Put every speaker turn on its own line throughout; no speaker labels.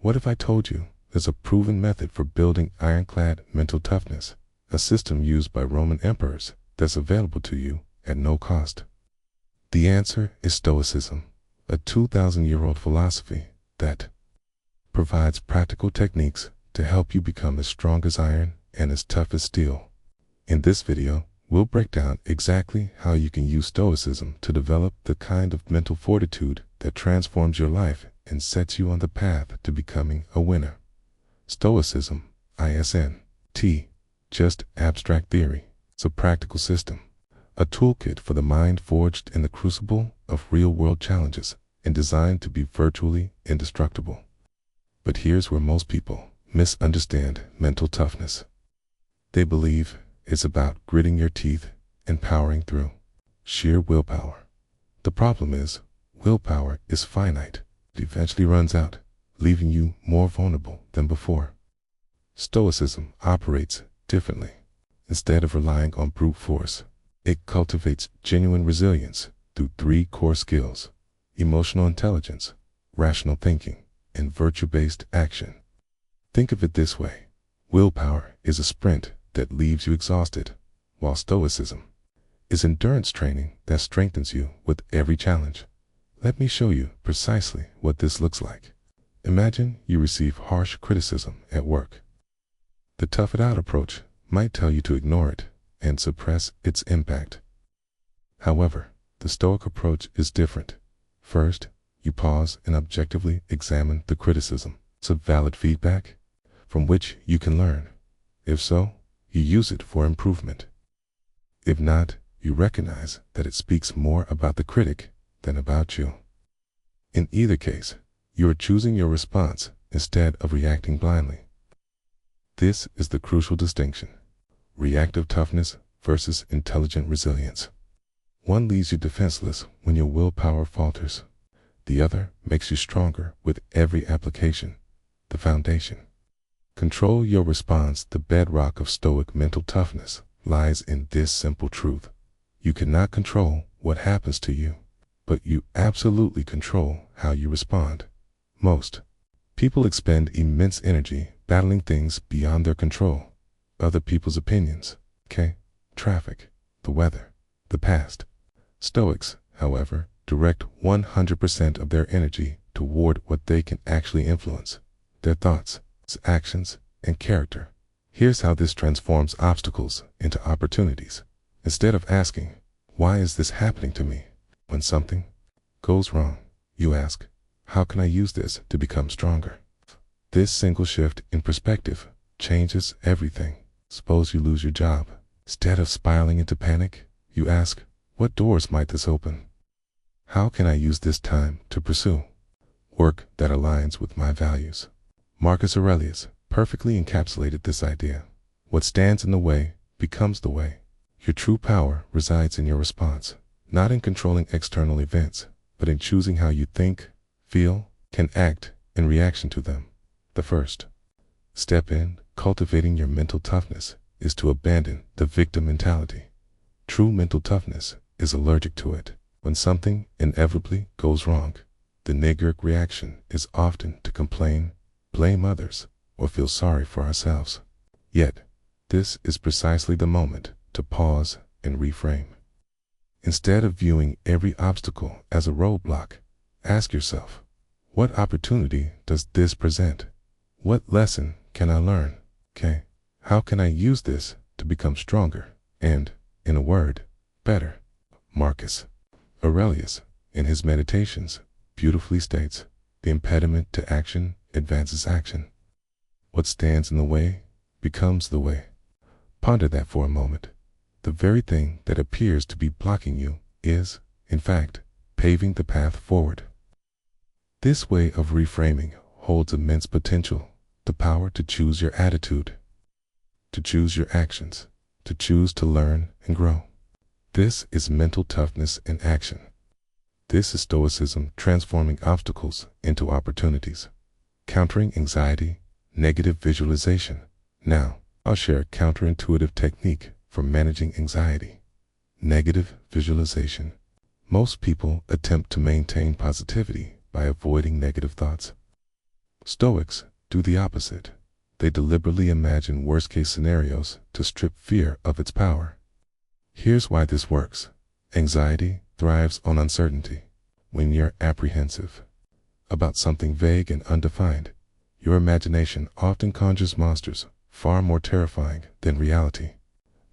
What if I told you there's a proven method for building ironclad mental toughness, a system used by Roman emperors that's available to you at no cost? The answer is Stoicism, a 2,000-year-old philosophy that provides practical techniques to help you become as strong as iron and as tough as steel. In this video, we'll break down exactly how you can use Stoicism to develop the kind of mental fortitude that transforms your life and sets you on the path to becoming a winner. Stoicism, isn't just abstract theory. It's a practical system, a toolkit for the mind forged in the crucible of real-world challenges and designed to be virtually indestructible. But here's where most people misunderstand mental toughness. They believe it's about gritting your teeth and powering through sheer willpower. The problem is, willpower is finite. It eventually runs out, leaving you more vulnerable than before. Stoicism operates differently. Instead of relying on brute force, it cultivates genuine resilience through 3 core skills: emotional intelligence, rational thinking, and virtue-based action. Think of it this way. Willpower is a sprint that leaves you exhausted, while Stoicism is endurance training that strengthens you with every challenge. Let me show you precisely what this looks like. Imagine you receive harsh criticism at work. The tough it out approach might tell you to ignore it and suppress its impact. However, the Stoic approach is different. First, you pause and objectively examine the criticism. It's a valid feedback from which you can learn. If so, you use it for improvement. If not, you recognize that it speaks more about the critic than about you. In either case, you are choosing your response instead of reacting blindly. This is the crucial distinction: reactive toughness versus intelligent resilience. One leaves you defenseless when your willpower falters. The other makes you stronger with every application, the foundation. Control your response. The bedrock of Stoic mental toughness lies in this simple truth: you cannot control what happens to you, but you absolutely control how you respond. Most people expend immense energy battling things beyond their control: other people's opinions, traffic, the weather, the past. Stoics, however, direct 100% of their energy toward what they can actually influence: their thoughts, actions, and character. Here's how this transforms obstacles into opportunities. Instead of asking, "Why is this happening to me?" when something goes wrong, you ask, "How can I use this to become stronger?" This single shift in perspective changes everything. Suppose you lose your job. Instead of spiraling into panic, you ask, "What doors might this open? How can I use this time to pursue work that aligns with my values?" Marcus Aurelius perfectly encapsulated this idea. What stands in the way becomes the way. Your true power resides in your response, not in controlling external events, but in choosing how you think, feel, and act in reaction to them. The first step in cultivating your mental toughness is to abandon the victim mentality. True mental toughness is allergic to it. When something inevitably goes wrong, the knee-jerk reaction is often to complain, blame others, or feel sorry for ourselves. Yet, this is precisely the moment to pause and reframe. Instead of viewing every obstacle as a roadblock, ask yourself, what opportunity does this present? What lesson can I learn? How can I use this to become stronger and, in a word, better? Marcus Aurelius, in his Meditations, beautifully states, "The impediment to action advances action. What stands in the way becomes the way." Ponder that for a moment. The very thing that appears to be blocking you is, in fact, paving the path forward. This way of reframing holds immense potential: the power to choose your attitude, to choose your actions, to choose to learn and grow. This is mental toughness in action. This is Stoicism transforming obstacles into opportunities, countering anxiety, negative visualization. Now, I'll share a counterintuitive technique for managing anxiety: negative visualization. Most people attempt to maintain positivity by avoiding negative thoughts. Stoics do the opposite. They deliberately imagine worst-case scenarios to strip fear of its power. Here's why this works. Anxiety thrives on uncertainty. When you're apprehensive about something vague and undefined, your imagination often conjures monsters far more terrifying than reality.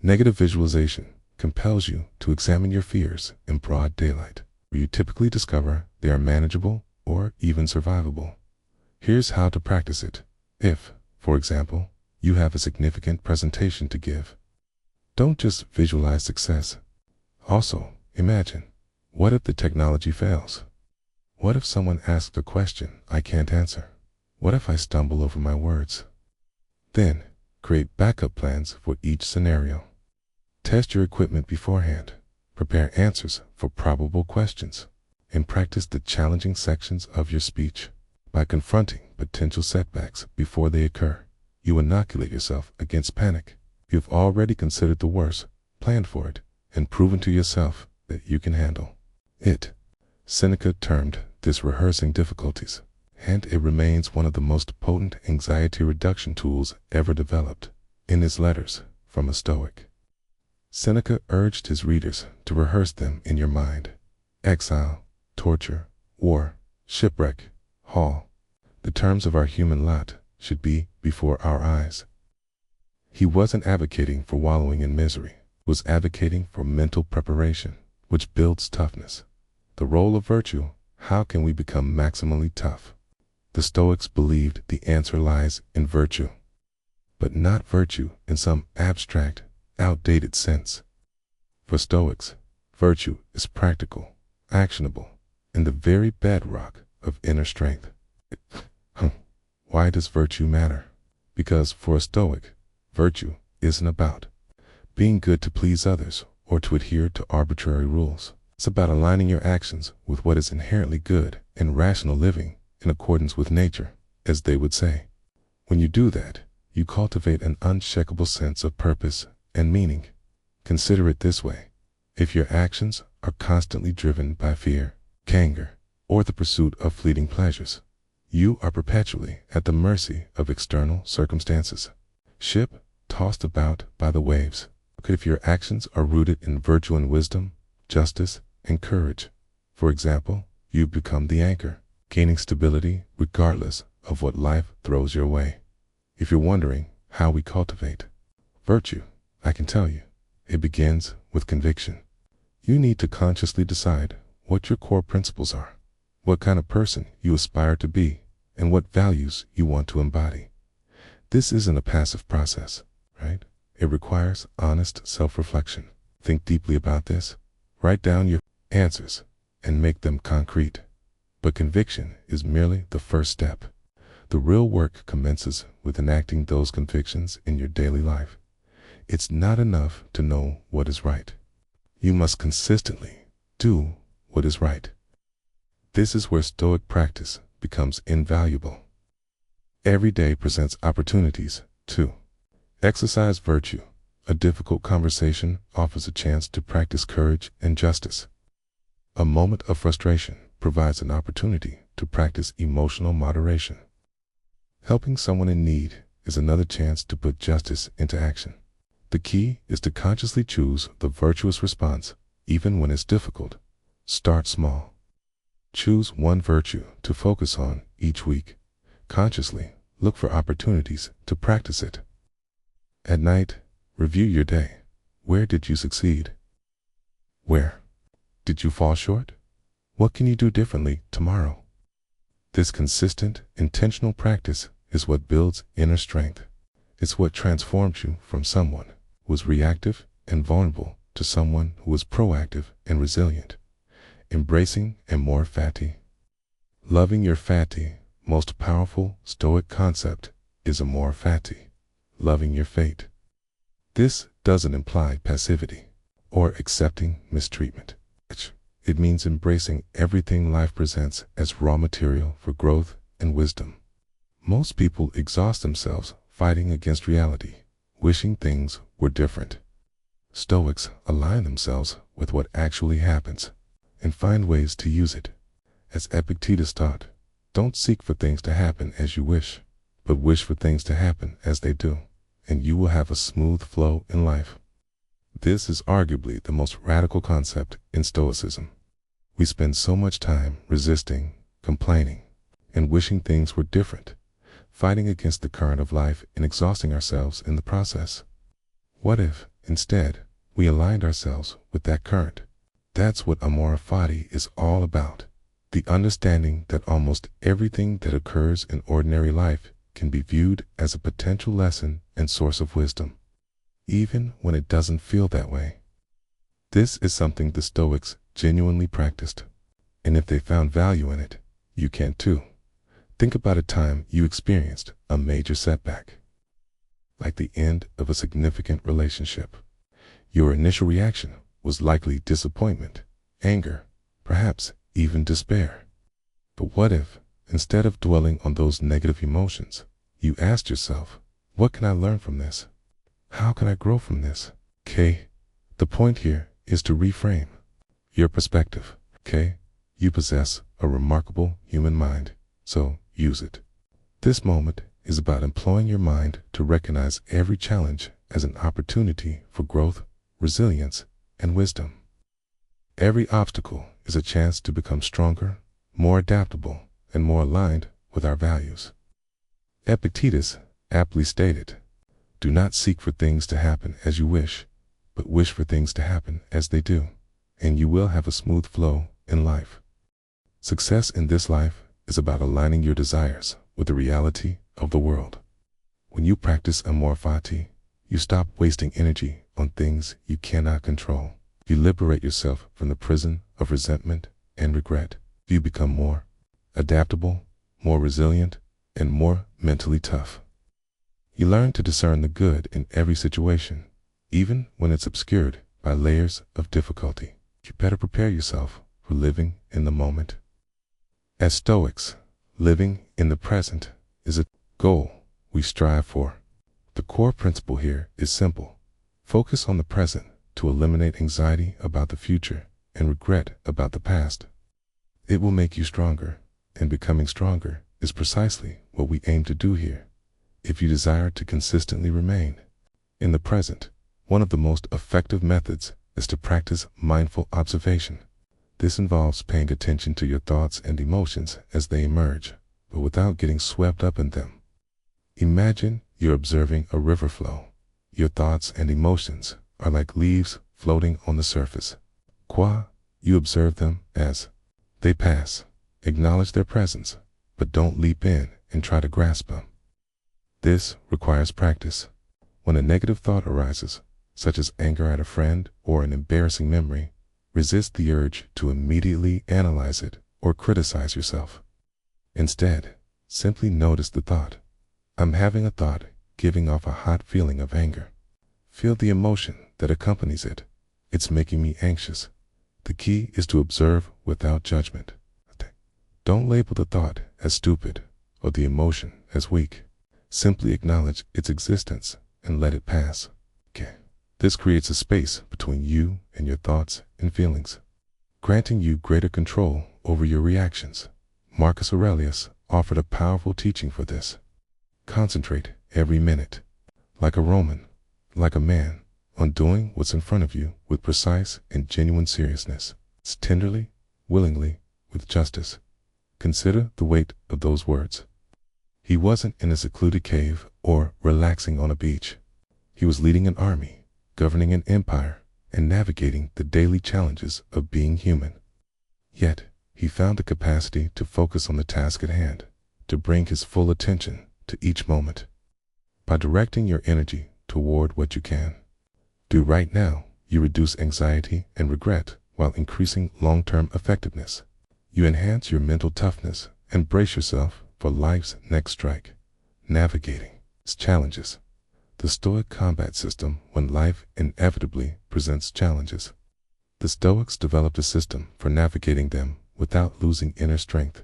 Negative visualization compels you to examine your fears in broad daylight, where you typically discover they are manageable or even survivable. Here's how to practice it. If, for example, you have a significant presentation to give, don't just visualize success. Also, imagine, what if the technology fails? What if someone asks a question I can't answer? What if I stumble over my words? Then, create backup plans for each scenario. Test your equipment beforehand. Prepare answers for probable questions, and practice the challenging sections of your speech. By confronting potential setbacks before they occur, you inoculate yourself against panic. You've already considered the worst, planned for it, and proven to yourself that you can handle it. Seneca termed this rehearsing difficulties, and it remains one of the most potent anxiety reduction tools ever developed. In his letters from a Stoic, Seneca urged his readers to rehearse them in your mind. Exile, torture, war, shipwreck, haul. The terms of our human lot should be before our eyes. He wasn't advocating for wallowing in misery. He was advocating for mental preparation, which builds toughness. The role of virtue. How can we become maximally tough? The Stoics believed the answer lies in virtue, but not virtue in some abstract, outdated sense. For Stoics, virtue is practical, actionable, and the very bedrock of inner strength. Why does virtue matter? Because for a Stoic, virtue isn't about being good to please others or to adhere to arbitrary rules. It's about aligning your actions with what is inherently good and rational living in accordance with nature, as they would say. When you do that, you cultivate an unshakable sense of purpose and meaning. Consider it this way. If your actions are constantly driven by fear, anger, or the pursuit of fleeting pleasures, you are perpetually at the mercy of external circumstances. Ship tossed about by the waves. But if your actions are rooted in virtue and wisdom, justice, and courage, for example, you become the anchor, gaining stability regardless of what life throws your way. If you're wondering how we cultivate virtue, I can tell you, it begins with conviction. You need to consciously decide what your core principles are, what kind of person you aspire to be, and what values you want to embody. This isn't a passive process, right? It requires honest self-reflection. Think deeply about this, write down your answers, and make them concrete. But conviction is merely the first step. The real work commences with enacting those convictions in your daily life. It's not enough to know what is right. You must consistently do what is right. This is where Stoic practice becomes invaluable. Every day presents opportunities to exercise virtue. A difficult conversation offers a chance to practice courage and justice. A moment of frustration provides an opportunity to practice emotional moderation. Helping someone in need is another chance to put justice into action. The key is to consciously choose the virtuous response, even when it's difficult. Start small. Choose one virtue to focus on each week. Consciously look for opportunities to practice it. At night, review your day. Where did you succeed? Where did you fall short? What can you do differently tomorrow? This consistent, intentional practice is what builds inner strength. It's what transforms you from someone who was reactive and vulnerable to someone who was proactive and resilient. Embracing Amor Fati. Loving your Fati, most powerful Stoic concept, is Amor Fati, loving your fate. This doesn't imply passivity or accepting mistreatment. It means embracing everything life presents as raw material for growth and wisdom. Most people exhaust themselves fighting against reality, wishing things were different. Stoics align themselves with what actually happens and find ways to use it. As Epictetus taught, Don't seek for things to happen as you wish, but wish for things to happen as they do, and you will have a smooth flow in life. This is arguably the most radical concept in Stoicism. We spend so much time resisting, complaining, and wishing things were different, fighting against the current of life and exhausting ourselves in the process. What if, instead, we aligned ourselves with that current? That's what Amor Fati is all about. The understanding that almost everything that occurs in ordinary life can be viewed as a potential lesson and source of wisdom, even when it doesn't feel that way. This is something the Stoics genuinely practiced, and if they found value in it, you can too. Think about a time you experienced a major setback, like the end of a significant relationship. Your initial reaction was likely disappointment, anger, perhaps even despair. But what if, instead of dwelling on those negative emotions, you asked yourself, what can I learn from this? How can I grow from this? The point here is to reframe your perspective. You possess a remarkable human mind, so use it. This moment is about employing your mind to recognize every challenge as an opportunity for growth, resilience, and wisdom. Every obstacle is a chance to become stronger, more adaptable, and more aligned with our values. Epictetus aptly stated, "Do not seek for things to happen as you wish, but wish for things to happen as they do, and you will have a smooth flow in life." Success in this life is about aligning your desires with the reality of the world. When you practice Amor Fati, you stop wasting energy on things you cannot control. You liberate yourself from the prison of resentment and regret. You become more adaptable, more resilient, and more mentally tough. You learn to discern the good in every situation, even when it's obscured by layers of difficulty. You better prepare yourself for living in the moment. As Stoics, living in the present is a goal we strive for. The core principle here is simple. Focus on the present to eliminate anxiety about the future and regret about the past. It will make you stronger, and becoming stronger is precisely what we aim to do here. If you desire to consistently remain in the present, one of the most effective methods is to practice mindful observation. This involves paying attention to your thoughts and emotions as they emerge, but without getting swept up in them. Imagine you're observing a river flow. Your thoughts and emotions are like leaves floating on the surface. You observe them as they pass. Acknowledge their presence, but don't leap in and try to grasp them. This requires practice. When a negative thought arises, such as anger at a friend or an embarrassing memory, resist the urge to immediately analyze it or criticize yourself. Instead, simply notice the thought. I'm having a thought giving off a hot feeling of anger. Feel the emotion that accompanies it. It's making me anxious. The key is to observe without judgment. Don't label the thought as stupid or the emotion as weak. Simply acknowledge its existence and let it pass. This creates a space between you and your thoughts and feelings, granting you greater control over your reactions. Marcus Aurelius offered a powerful teaching for this. Concentrate every minute, like a Roman, like a man, on doing what's in front of you with precise and genuine seriousness. It's tenderly, willingly, with justice. Consider the weight of those words. He wasn't in a secluded cave or relaxing on a beach. He was leading an army, governing an empire, and navigating the daily challenges of being human. Yet, he found the capacity to focus on the task at hand, to bring his full attention to each moment. By directing your energy toward what you can do right now, you reduce anxiety and regret while increasing long-term effectiveness. You enhance your mental toughness and brace yourself for life's next strike, navigating its challenges. The Stoic combat system when life inevitably presents challenges. The Stoics developed a system for navigating them without losing inner strength.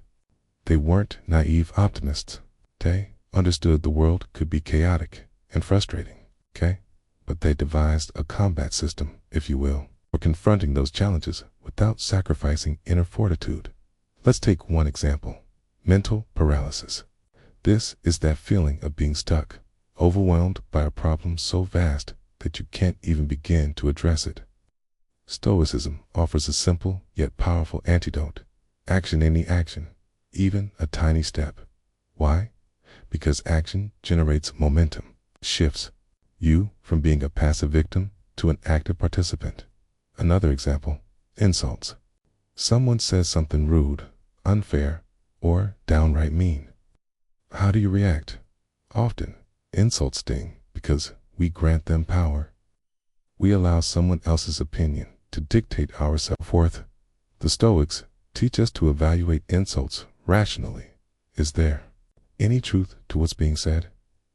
They weren't naive optimists. They understood the world could be chaotic and frustrating, but they devised a combat system, if you will, for confronting those challenges without sacrificing inner fortitude. Let's take one example. Mental paralysis. This is that feeling of being stuck, overwhelmed by a problem so vast that you can't even begin to address it. Stoicism offers a simple yet powerful antidote. Action any action, even a tiny step. Why? Because action generates momentum, shifts you from being a passive victim to an active participant. Another example, insults. Someone says something rude, unfair, or downright mean. How do you react? Often, insults sting because we grant them power. We allow someone else's opinion to dictate our self-worth. The Stoics teach us to evaluate insults rationally. Is there any truth to what's being said?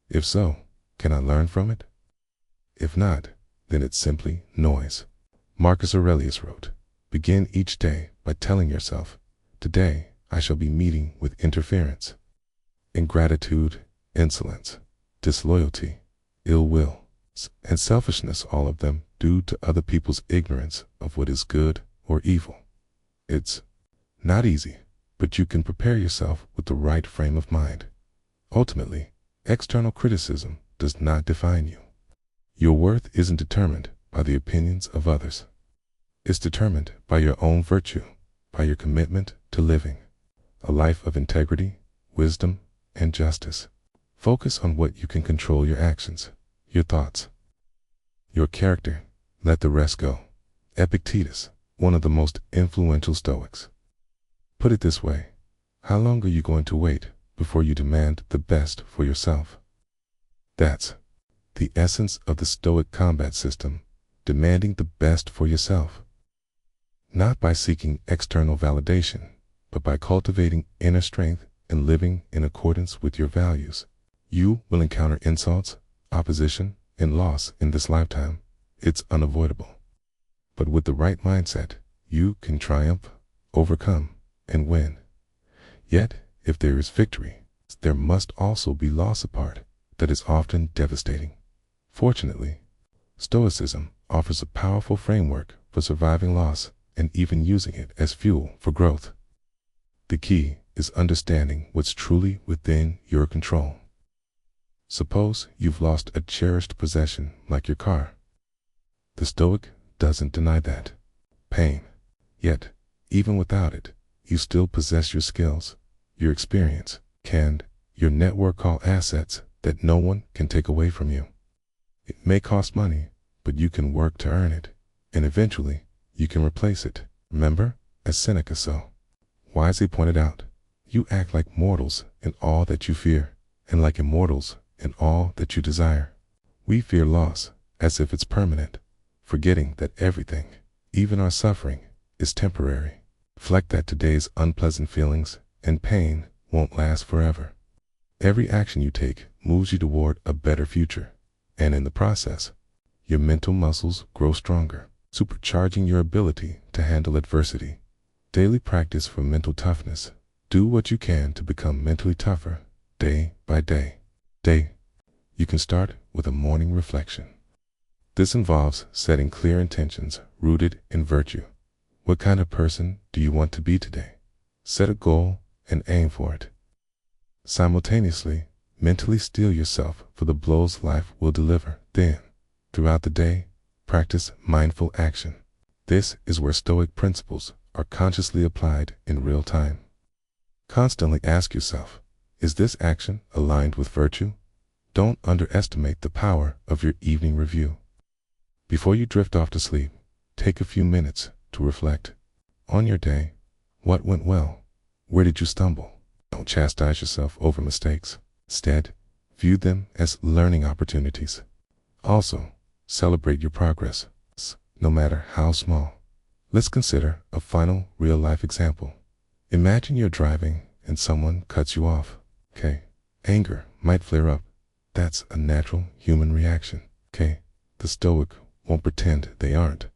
If so, can I learn from it? If not, then it's simply noise. Marcus Aurelius wrote, "Begin each day by telling yourself, today I shall be meeting with interference, ingratitude, insolence, disloyalty, ill will, and selfishness, all of them due to other people's ignorance of what is good or evil." It's not easy, but you can prepare yourself with the right frame of mind. Ultimately, external criticism does not define you. Your worth isn't determined by the opinions of others. It's determined by your own virtue, by your commitment to living a life of integrity, wisdom, and justice. Focus on what you can control: your actions, your thoughts, your character. Let the rest go. Epictetus, one of the most influential Stoics, put it this way: how long are you going to wait before you demand the best for yourself? That's the essence of the Stoic combat system, demanding the best for yourself. Not by seeking external validation, but by cultivating inner strength and living in accordance with your values. You will encounter insults, opposition, and loss in this lifetime. It's unavoidable. But with the right mindset, you can triumph, overcome, and win. Yet, if there is victory, there must also be loss apart that is often devastating. Fortunately, Stoicism offers a powerful framework for surviving loss and even using it as fuel for growth. The key is understanding what's truly within your control. Suppose you've lost a cherished possession like your car. The Stoic doesn't deny that pain. Yet, even without it, you still possess your skills, your experience, and your network, all assets that no one can take away from you. It may cost money, but you can work to earn it, and eventually you can replace it. Remember, as Seneca so wisely pointed out, you act like mortals in all that you fear, and like immortals in all that you desire. We fear loss as if it's permanent, forgetting that everything, even our suffering, is temporary. Reflect that today's unpleasant feelings and pain won't last forever. Every action you take moves you toward a better future, and in the process, your mental muscles grow stronger, supercharging your ability to handle adversity. Daily practice for mental toughness. Do what you can to become mentally tougher, day by day. You can start with a morning reflection. This involves setting clear intentions rooted in virtue. What kind of person do you want to be today? Set a goal and aim for it. Simultaneously, mentally steel yourself for the blows life will deliver. Then, throughout the day, practice mindful action. This is where Stoic principles are consciously applied in real time. Constantly ask yourself, is this action aligned with virtue? Don't underestimate the power of your evening review. Before you drift off to sleep, take a few minutes to reflect on your day. What went well? Where did you stumble? Don't chastise yourself over mistakes. Instead, view them as learning opportunities. Also, celebrate your progress, no matter how small. Let's consider a final real-life example. Imagine you're driving and someone cuts you off. Anger might flare up. That's a natural human reaction. The Stoic won't pretend they aren't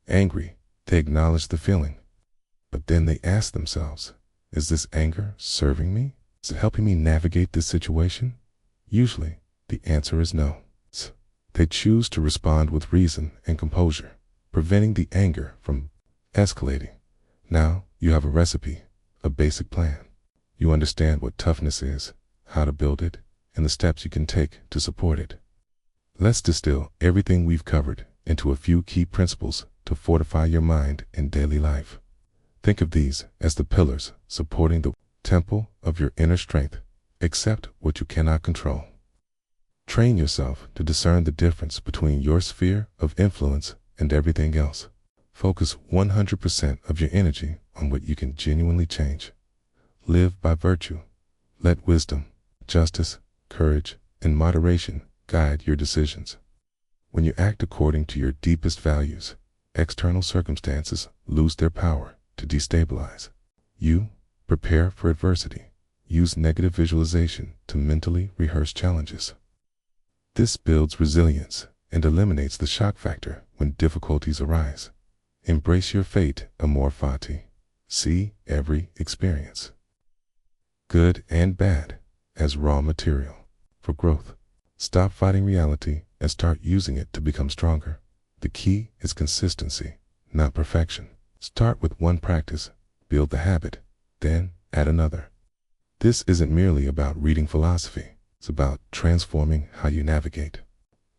angry. They acknowledge the feeling. But then they ask themselves, is this anger serving me? Is it helping me navigate this situation? Usually, the answer is no. They choose to respond with reason and composure, preventing the anger from escalating. Now you have a recipe, a basic plan. You understand what toughness is, how to build it, and the steps you can take to support it. Let's distill everything we've covered into a few key principles to fortify your mind in daily life. Think of these as the pillars supporting the temple of your inner strength. Accept what you cannot control. Train yourself to discern the difference between your sphere of influence and everything else. Focus 100% of your energy on what you can genuinely change. Live by virtue. Let wisdom, justice, courage, and moderation guide your decisions. When you act according to your deepest values, external circumstances lose their power to destabilize you. Prepare for adversity. Use negative visualization to mentally rehearse challenges. This builds resilience and eliminates the shock factor when difficulties arise. Embrace your fate, Amor, Fati. See every experience, good and bad, as raw material for growth. Stop fighting reality and start using it to become stronger. The key is consistency, not perfection. Start with one practice, build the habit, then add another. This isn't merely about reading philosophy. It's about transforming how you navigate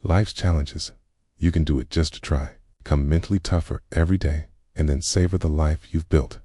life's challenges. You can do it just to try. Become mentally tougher every day and then savor the life you've built.